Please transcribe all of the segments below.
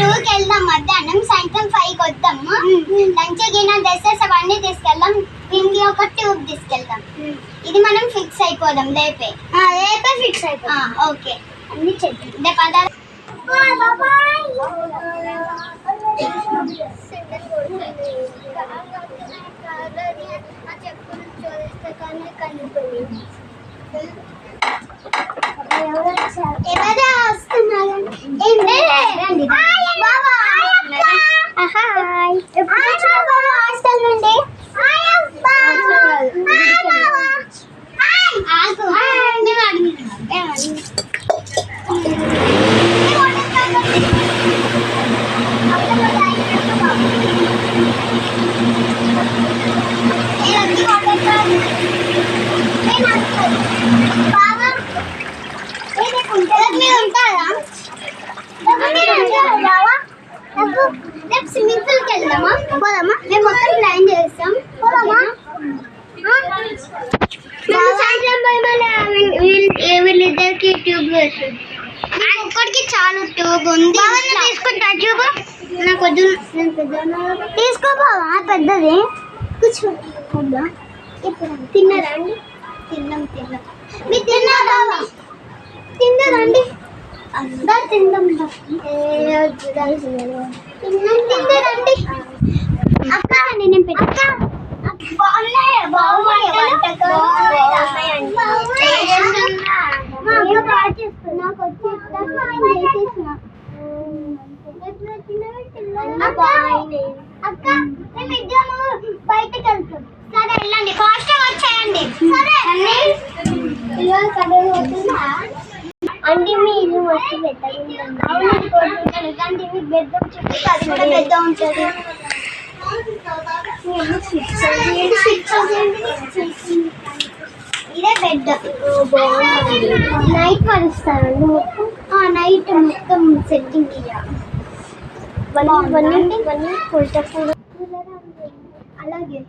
2కి వెళ్దాం, మధ్యాహ్నం సాయంత్రం 5కి వద్దాము. లంచ్ గిన్నె డ్రెస్సెస్ అవన్నీ తీసుకెళ్దాం. తిండి ఒక ట్యూబ్ తీసుకెళ్తాం. ఇది మనం ఫిక్స్ అయిపోదాం రేపే ఫిక్స్ అయిపోదాం. ఓకే అన్ని చెప్తాం పదాలు. స్విమ్మింగ్ పూల్ కి వెళ్దామా? పోదామా? మేము మొత్తం ప్లాన్ చేస్తాం. పోదామా? వీళ్ళిద్దరికి ట్యూబ్ వేస్తుంది. ఒక్కడికి చాలా ట్యూబ్ ఉంది. తీసుకుంటా ట్యూబ్. నాకు వద్దు. తీసుకోపోవా పెద్దది? కూర్చోద్దా? తిన్నారా అండి? తిన్నాం. మీరు తిన్నారా? తిన్నారండి? తిందాం. తిన్నారండి? అక్క నేను బయటకు వెళ్తాం. సరే వెళ్ళండి, ఫాస్ట్ వచ్చేయండి. సరే అంటే మీ ఇల్లు వచ్చి పెద్ద ఉంటుంది. ఇదే బెడ్. నైట్ పరుస్తారండి మొత్తం. నైట్ మొత్తం సెట్టింగ్ ఇవన్నీ పుల్టప్పుడు అలాగే.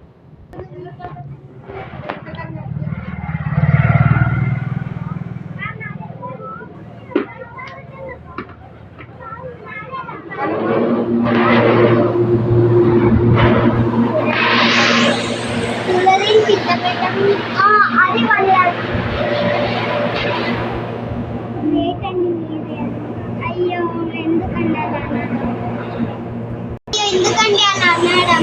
అది అయ్యో ఎందుకండి అని అన్నాడు.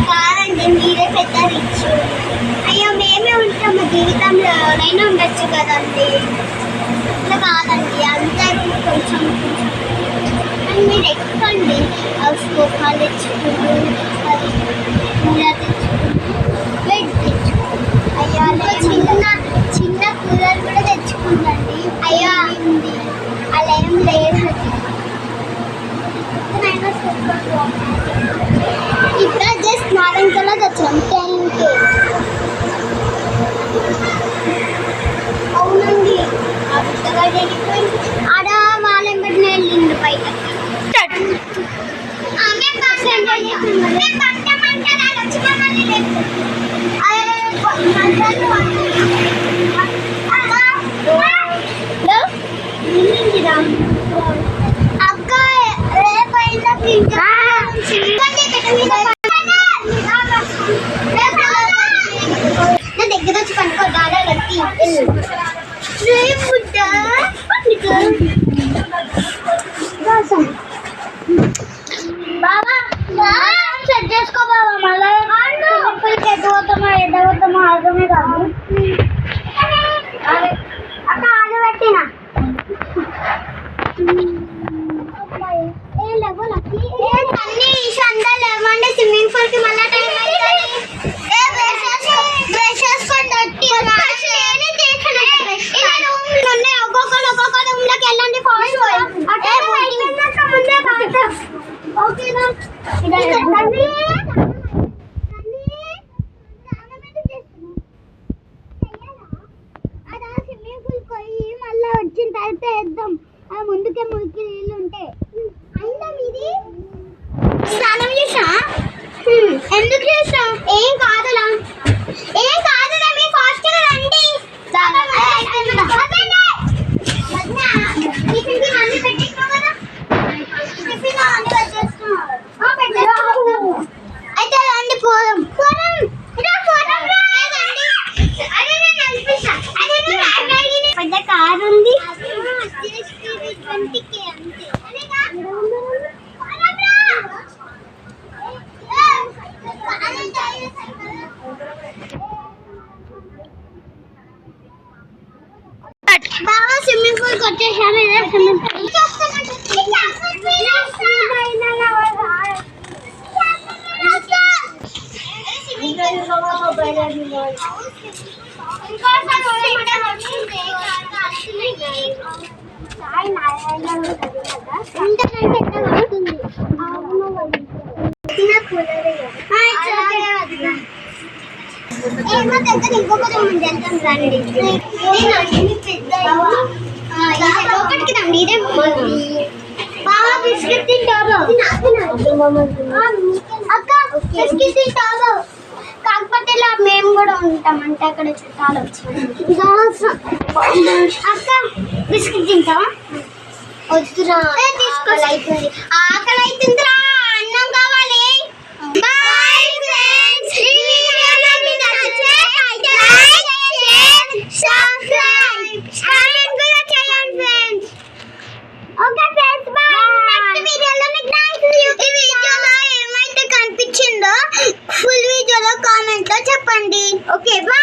కాదండి మీరే పెద్ద రిచ్. అయ్యో మేమే ఉంటాము, జీవితంలో ఎవరైనా ఉండొచ్చు కదండి. ఇట్లా కాదండి, అందరూ కొంచెం మీరు ఎక్కండి. సోఫాలు తెచ్చుకుంటూ అది కూలర్ తెచ్చుకుంటూ బెడ్ తెచ్చుకుంటూ అయ్యో చిన్న కూలర్ కూడా తెచ్చుకుందండి. అయ్యో ఉంది అలా ఏం లేదు. ఇప్పుడు జస్ట్ 4 కల్లా తెచ్చాం 10కి. అవునండి ఆడ వాళ్ళని పెట్టిన వెళ్ళింది బయటకి. అక్క దగ్గర వచ్చి పనుకో దాదా బాబా సెట్ చేసుకో బాబా. మళ్ళీ ఎదవుతామో అర్థమే కాదు. అక్క ఆలు పెట్టినా లేవండి. స్విమ్మింగ్ పూల్ కి మళ్ళీ టైం ఒక్కొక్క రూమ్ లోకి వెళ్ళండి. ఓకేనా? స్విమ్మింగ్ పూల్ పోయి మళ్ళీ వచ్చిన తర్వాత వేద్దాం. ముందుకే మురికి నీళ్ళు ఉంటాయి. అయినా మీది స్నానం చేసా? ఎందుకు చేసా? ఏం కాదులా మీ ఫాస్ట్ గా రండి. టిఫిన్ అన్ని పెట్టేస్తావు కదా. టిఫిన్ కార్ ఉంది. బాగా స్విమ్మింగ్ పూల్కి వచ్చేసాము. ఇదే స్విమ్మింగ్ పూల్. ఏమో దగ్గర ఇంకొకటి వెళ్తాం రండి. లోపలికి రండి. ఇదే బాగా బిస్కెట్ తింటారు. అక్క బిస్కెట్ తింటారు. కాకపోతే ఇలా మేము కూడా ఉంటాం. అంటే అక్కడ చుట్టాలు వచ్చాము. అక్క బిస్కెట్ తింటావా? వద్దురా, తీసుకోవాలి. అవుతుంది, ఆకలి అవుతుందిరా, అన్నం కావాలి. Bye friends. ఈ వీడియో మీకు నచ్చితే లైక్, షేర్, సబ్స్క్రైబ్ కూడా చేయండి friends. Okay friends, bye. Next వీడియోలో మీకు నైస్ వ్యూ. ఈ వీడియోలో ఏమైతే కనిపించిందో ఫుల్ వీడియోలో కామెంట్ లో చెప్పండి. Okay bye.